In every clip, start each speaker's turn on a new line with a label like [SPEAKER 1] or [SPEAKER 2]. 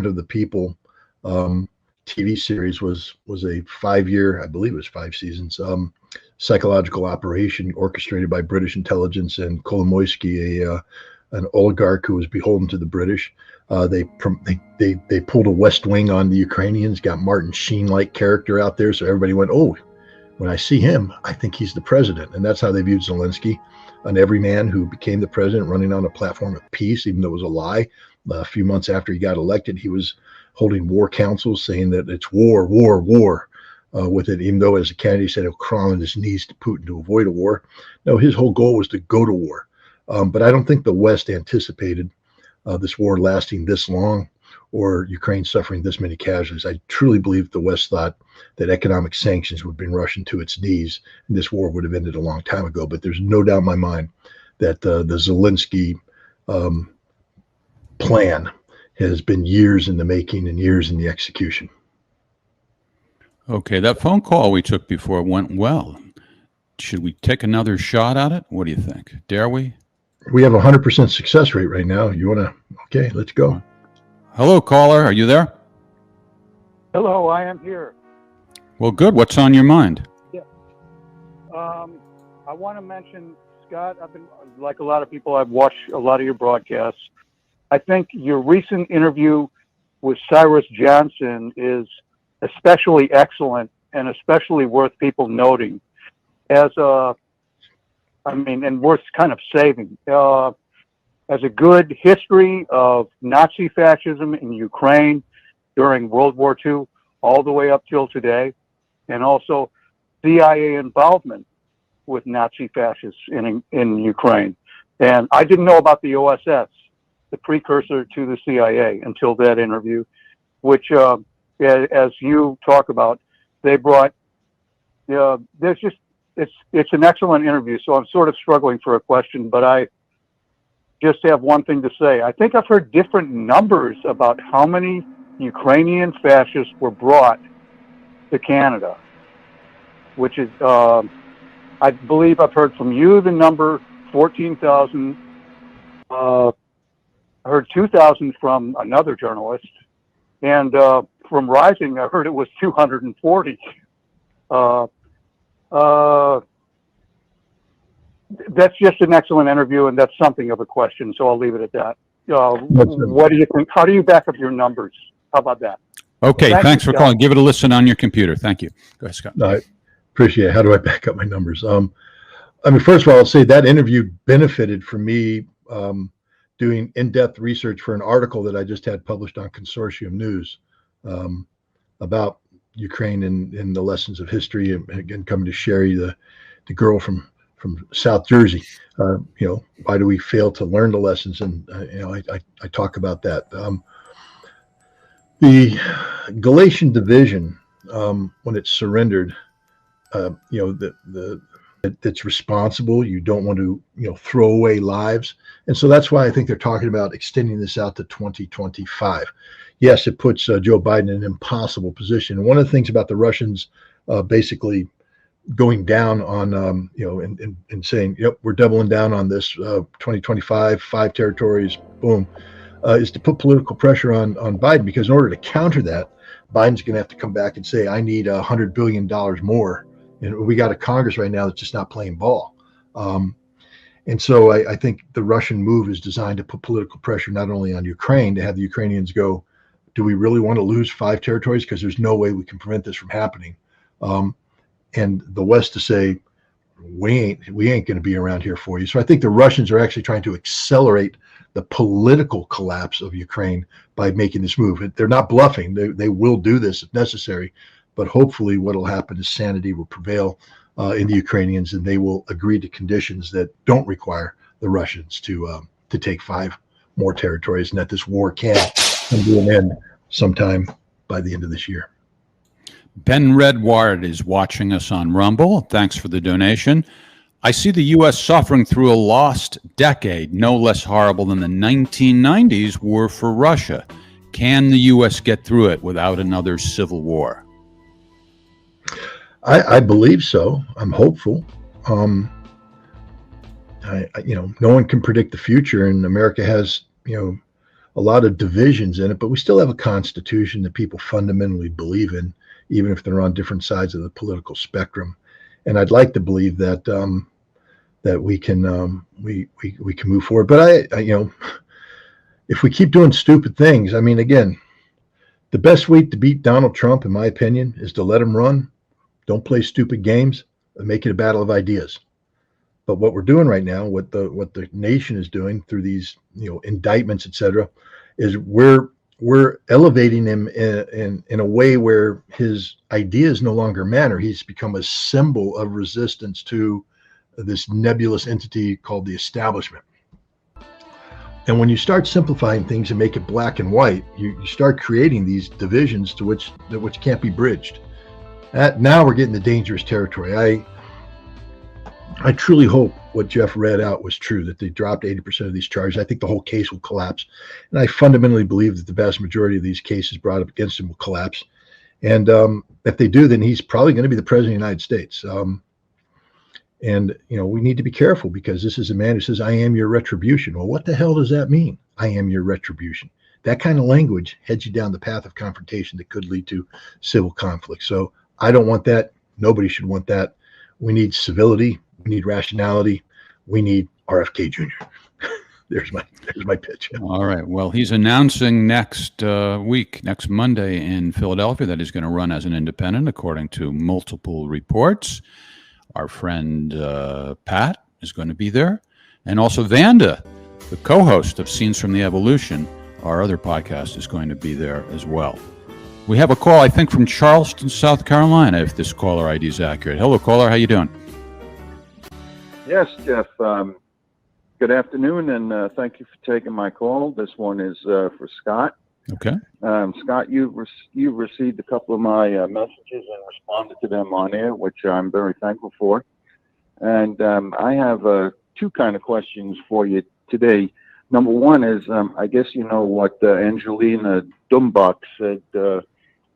[SPEAKER 1] Servant of the People TV series was a 5-year, I believe it was 5 seasons, psychological operation orchestrated by British intelligence and Kolomoisky, an oligarch who was beholden to the British. They pulled a West Wing on the Ukrainians, got Martin Sheen-like character out there, so everybody went, oh, when I see him, I think he's the president. And that's how they viewed Zelensky, an everyman who became the president, running on a platform of peace, even though it was a lie. A few months after he got elected, he was holding war councils saying that it's war, war, war with it, even though as a candidate he said he'll crawl on his knees to Putin to avoid a war. No, his whole goal was to go to war. But I don't think the West anticipated this war lasting this long or Ukraine suffering this many casualties. I truly believe the West thought that economic sanctions would bring Russia to its knees and this war would have ended a long time ago. But there's no doubt in my mind that the Zelensky plan has been years in the making and years in the execution.
[SPEAKER 2] Okay, that phone call we took before went well. Should we take another shot at it? What do you think? Dare we?
[SPEAKER 1] We have a 100% success rate right now. You want to? Okay, let's go.
[SPEAKER 2] Hello, caller. Are you there?
[SPEAKER 3] Hello, I am here.
[SPEAKER 2] Well, good. What's on your mind?
[SPEAKER 3] Yeah. I want to mention, Scott, I've been, like a lot of people, I've watched a lot of your broadcasts. I think your recent interview with Cyrus Johnson is especially excellent and especially worth people noting and worth kind of saving. As a good history of Nazi fascism in Ukraine during World War II, all the way up till today, and also CIA involvement with Nazi fascists in Ukraine. And I didn't know about the OSS, the precursor to the CIA, until that interview, which, as you talk about, they brought, it's an excellent interview, so I'm sort of struggling for a question, but I just have one thing to say. I think I've heard different numbers about how many Ukrainian fascists were brought to Canada, which is, I believe I've heard from you the number 14,000. I heard 2,000 from another journalist, and from Rising, I heard it was 240. That's just an excellent interview, and that's something of a question, so I'll leave it at that. What do you think? How do you back up your numbers? How about that?
[SPEAKER 2] Okay, thanks for calling. Give it a listen on your computer. Thank you. Go ahead, Scott.
[SPEAKER 1] I appreciate it. How do I back up my numbers? First of all, I'll say that interview benefited from me doing in-depth research for an article that I just had published on Consortium News about Ukraine and the lessons of history, and again, coming to Sherry, the girl from South Jersey. Why do we fail to learn the lessons? And I talk about that. The Galatian division, when it's surrendered, that's responsible. You don't want to, throw away lives. And so that's why I think they're talking about extending this out to 2025. Yes, it puts Joe Biden in an impossible position. And one of the things about the Russians basically going down on, and saying, yep, we're doubling down on this 2025, 5 territories, boom, is to put political pressure on Biden, because in order to counter that, Biden's going to have to come back and say, I need $100 billion more. And we got a Congress right now that's just not playing ball. And so I think the Russian move is designed to put political pressure not only on Ukraine, to have the Ukrainians go, do we really want to lose 5 territories? Because there's no way we can prevent this from happening. And the West to say, we ain't going to be around here for you. So I think the Russians are actually trying to accelerate the political collapse of Ukraine by making this move. They're not bluffing. They will do this if necessary. But hopefully what will happen is sanity will prevail in the Ukrainians, and they will agree to conditions that don't require the Russians to take 5 more territories, and that this war can come to an end sometime by the end of this year.
[SPEAKER 2] Ben Redward is watching us on Rumble. Thanks for the donation. I see the U.S. suffering through a lost decade, no less horrible than the 1990s were for Russia. Can the U.S. get through it without another civil war?
[SPEAKER 1] I believe so. I'm hopeful. No one can predict the future, and America has, a lot of divisions in it, but we still have a constitution that people fundamentally believe in, even if they're on different sides of the political spectrum. And I'd like to believe that that we can we can move forward. But if we keep doing stupid things, I mean, again, the best way to beat Donald Trump, in my opinion, is to let him run. Don't play stupid games and make it a battle of ideas. But what we're doing right now, what the nation is doing through these indictments, et cetera, is we're elevating him in a way where his ideas no longer matter. He's become a symbol of resistance to this nebulous entity called the establishment. And when you start simplifying things and make it black and white, you start creating these divisions to which can't be bridged. Now we're getting to dangerous territory. I truly hope what Jeff read out was true, that they dropped 80% of these charges. I think the whole case will collapse. And I fundamentally believe that the vast majority of these cases brought up against him will collapse. And if they do, then he's probably going to be the president of the United States. And we need to be careful, because this is a man who says, I am your retribution. Well, what the hell does that mean? I am your retribution. That kind of language heads you down the path of confrontation that could lead to civil conflict. So I don't want that. Nobody should want that. We need civility. We need rationality. We need RFK Jr. There's my pitch.
[SPEAKER 2] All right. Well, he's announcing next Monday in Philadelphia, that he's going to run as an independent, according to multiple reports. Our friend Pat is going to be there. And also Vanda, the co-host of Scenes from the Evolution, our other podcast, is going to be there as well. We have a call, I think, from Charleston, South Carolina, if this caller ID is accurate. Hello, caller. How you doing?
[SPEAKER 4] Yes, Jeff. Good afternoon, and thank you for taking my call. This one is for Scott.
[SPEAKER 2] Okay.
[SPEAKER 4] Scott, you've received a couple of my messages and responded to them on air, which I'm very thankful for. And I have two kind of questions for you today. Number one is, I guess you know what Angelina Dumbach said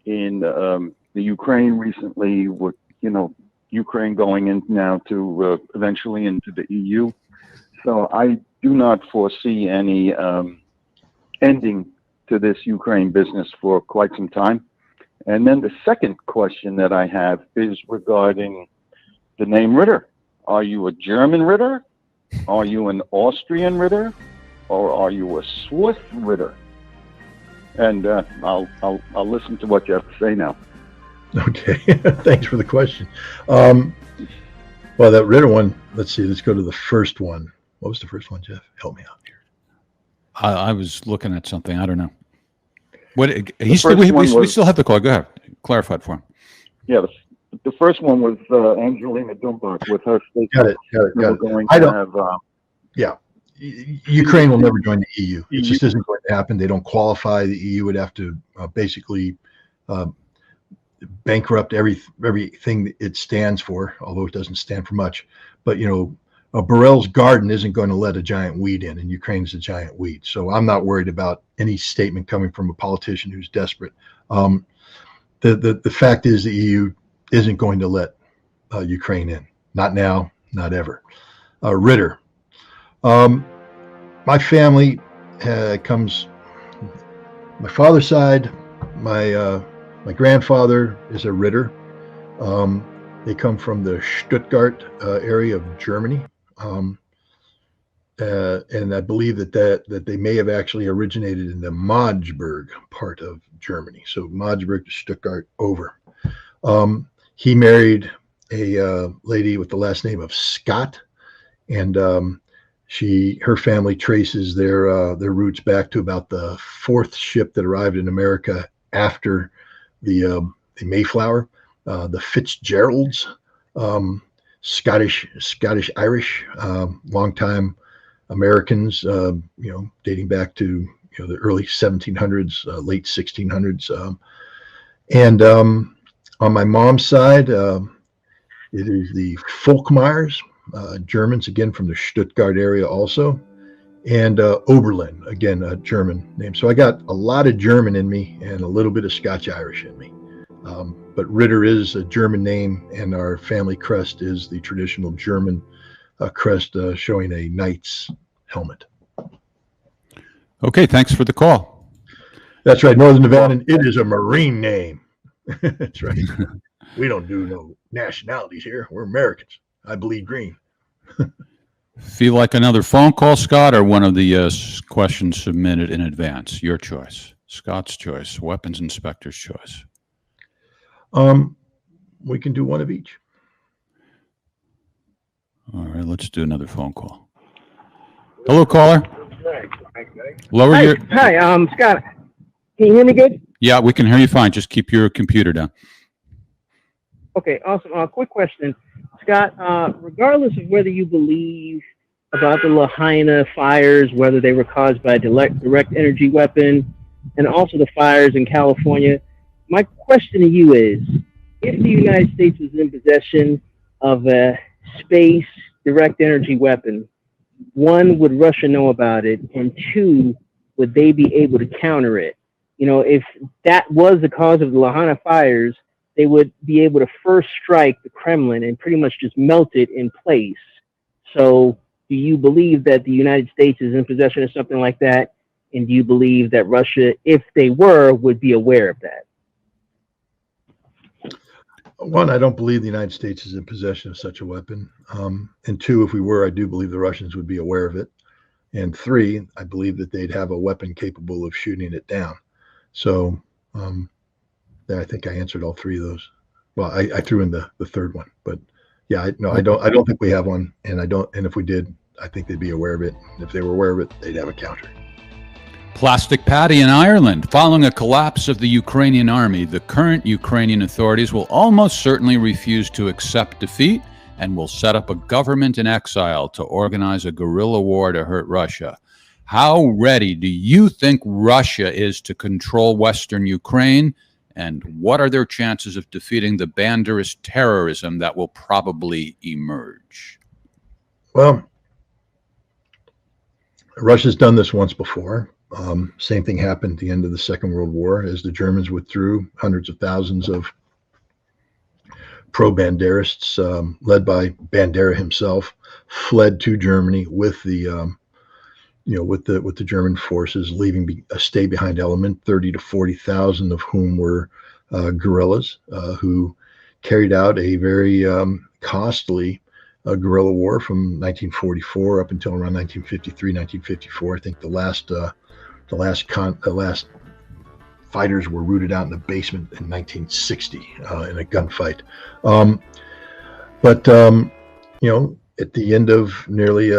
[SPEAKER 4] in the Ukraine recently, with Ukraine going in now to eventually into the EU. So I do not foresee any ending to this Ukraine business for quite some time. And then the second question that I have is regarding the name Ritter. Are you a German Ritter? Are you an Austrian Ritter? Or are you a Swiss Ritter? And I'll listen to what you have to say now.
[SPEAKER 1] Okay, thanks for the question. Well, that Ritter one, let's see, let's go to the first one. What was the first one, Jeff? Help me out here.
[SPEAKER 2] I was looking at something. I don't know. What we still have the call. Go ahead. Clarify it for him.
[SPEAKER 4] Yeah, the first one was Angelina Dumbach with her statement.
[SPEAKER 1] Got it. I don't. Yeah, Ukraine will never join the EU. It just isn't going to happen. They don't qualify. The EU would have to basically bankrupt everything it stands for, although it doesn't stand for much. But Borrell's garden isn't going to let a giant weed in, and Ukraine's a giant weed. So I'm not worried about any statement coming from a politician who's desperate. The fact is the EU isn't going to let Ukraine in. Not now, not ever. Ritter. My family comes, my father's side, my grandfather is a Ritter. They come from the Stuttgart area of Germany. And I believe that they may have actually originated in the Magdeburg part of Germany. So Magdeburg to Stuttgart over. He married a lady with the last name of Scott, and her family traces their roots back to about the fourth ship that arrived in America after the Mayflower, the Fitzgeralds. Scottish Irish, longtime Americans, dating back to the early 1700s, late 1600s, and on my mom's side, it is the Folkmeyers, Germans, again from the Stuttgart area also, and Oberlin, again a German name. So I got a lot of German in me and a little bit of Scotch Irish in me. But Ritter is a German name, and our family crest is the traditional German crest showing a knight's helmet.
[SPEAKER 2] Okay, thanks for the call.
[SPEAKER 1] That's right. Northern Nevada, it is a Marine name. That's right. We don't do no nationalities here. We're Americans. I bleed green.
[SPEAKER 2] Feel like another phone call, Scott, or one of the questions submitted in advance? Your choice. Scott's choice. Weapons inspector's choice.
[SPEAKER 1] We can do one of each.
[SPEAKER 2] All right, let's do another phone call. Hello, caller. Lower
[SPEAKER 5] Hi,
[SPEAKER 2] your.
[SPEAKER 5] hi, Scott. Can you hear me good?
[SPEAKER 2] Yeah, we can hear you fine. Just keep your computer down.
[SPEAKER 5] Okay, awesome. Quick question, Scott. Regardless of whether you believe about the Lahaina fires, whether they were caused by a direct energy weapon, and also the fires in California, my question to you is: if the United States was in possession of a space direct energy weapon, one, would Russia know about it? And two, would they be able to counter it? You know, if that was the cause of the Lahaina fires, they would be able to first strike the Kremlin and pretty much just melt it in place. So do you believe that the United States is in possession of something like that? And do you believe that Russia, if they were, would be aware of that?
[SPEAKER 1] One, I don't believe the United States is in possession of such a weapon. And two, if we were, I do believe the Russians would be aware of it. And three, I believe that they'd have a weapon capable of shooting it down. So I think I answered all three of those. Well, I threw in the third one, but yeah, I don't think we have one, and if we did, I think they'd be aware of it. And if they were aware of it, they'd have a counter.
[SPEAKER 2] Plastic Patty in Ireland. Following a collapse of the Ukrainian army, the current Ukrainian authorities will almost certainly refuse to accept defeat and will set up a government in exile to organize a guerrilla war to hurt Russia. How ready do you think Russia is to control Western Ukraine? And what are their chances of defeating the Banderist terrorism that will probably emerge?
[SPEAKER 1] Well, Russia's done this once before. Same thing happened at the end of the Second World War as the Germans withdrew. Hundreds of thousands of pro-Banderists, led by Bandera himself, fled to Germany with the with the German forces, leaving a stay-behind element, 30 to 40,000 of whom were guerrillas who carried out a very costly guerrilla war from 1944 up until around 1953, 1954. I think the last fighters were rooted out in the basement in 1960 in a gunfight. At the end of nearly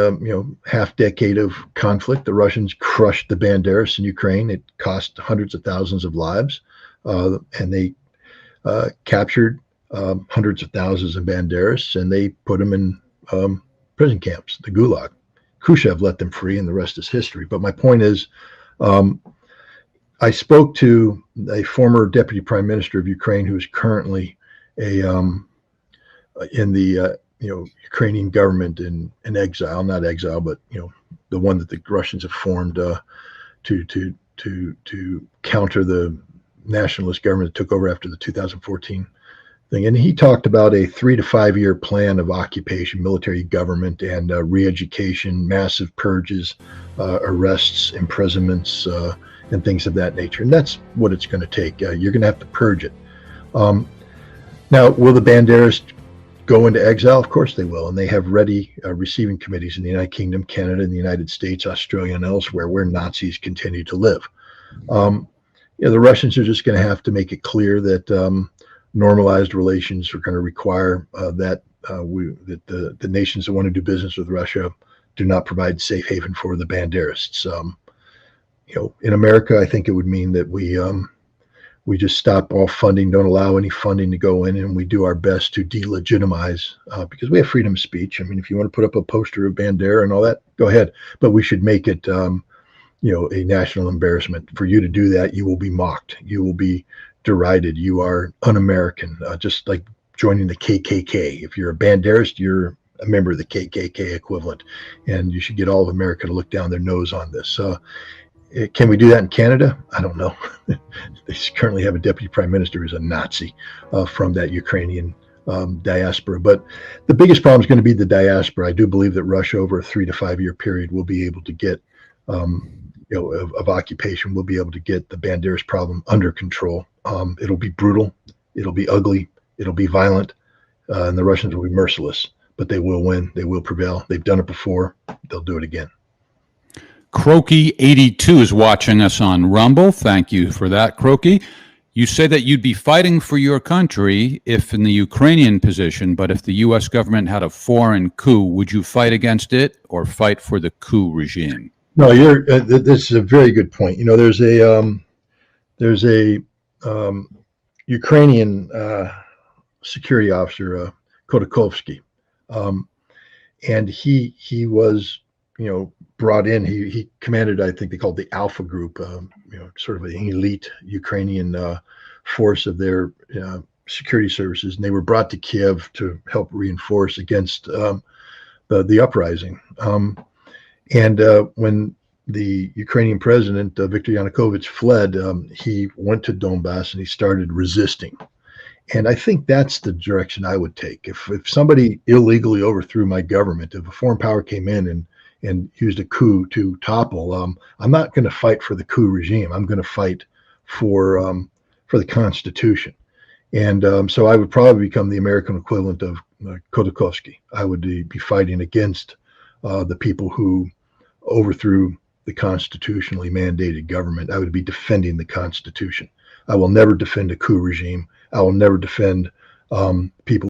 [SPEAKER 1] half decade of conflict, the Russians crushed the Banderas in Ukraine. It cost hundreds of thousands of lives, and they captured hundreds of thousands of Banderas, and they put them in prison camps, the Gulag. Khrushchev let them free, and the rest is history. But my point is, I spoke to a former deputy prime minister of Ukraine who is currently in the Ukrainian government in exile, not exile, but the one that the Russians have formed to counter the nationalist government that took over after the 2014 thing. And he talked about a 3 to 5 year plan of occupation, military government, and re-education, massive purges, arrests, imprisonments, and things of that nature. And that's what it's going to take. You're going to have to purge it. Now, will the Banderas go into exile? Of course they will. And they have ready receiving committees in the United Kingdom, Canada, and the United States, Australia, and elsewhere where Nazis continue to live. The Russians are just going to have to make it clear that normalized relations are going to require that the nations that want to do business with Russia do not provide safe haven for the Banderists. In America, I think it would mean that we just stop all funding, don't allow any funding to go in, and we do our best to delegitimize because we have freedom of speech. I mean, if you want to put up a poster of Bandera and all that, go ahead. But we should make it, a national embarrassment. For you to do that, you will be mocked. You will be derided. You are un-American, just like joining the KKK. If you're a Banderist, you're a member of the KKK equivalent, and you should get all of America to look down their nose on this. Can we do that in Canada? I don't know. They currently have a deputy prime minister who's a Nazi from that Ukrainian diaspora. But the biggest problem is going to be the diaspora. I do believe that Russia, over a 3 to 5 year period, will be able to get of occupation, we'll be able to get the Banderas problem under control. It'll be brutal, it'll be ugly, it'll be violent, and the Russians will be merciless, but they will win. They will prevail. They've done it before. They'll do it again.
[SPEAKER 2] Croaky82 is watching us on Rumble. Thank you for that, Croaky. You say that you'd be fighting for your country if in the Ukrainian position, but if the U.S. government had a foreign coup, would you fight against it or fight for the coup regime?
[SPEAKER 1] No, this is a very good point. There's a Ukrainian security officer, Khodakovsky, and he was brought in. He commanded, I think they called the Alpha Group, sort of an elite Ukrainian force of their security services, and they were brought to Kiev to help reinforce against the uprising. And when the Ukrainian president, Viktor Yanukovych, fled, he went to Donbass and he started resisting. And I think that's the direction I would take. If somebody illegally overthrew my government, if a foreign power came in and used a coup to topple, I'm not going to fight for the coup regime. I'm going to fight for the Constitution. And so I would probably become the American equivalent of Khodakovsky. I would be fighting against the people who overthrew the constitutionally mandated government. I would be defending the Constitution. I will never defend a coup regime. I will never defend people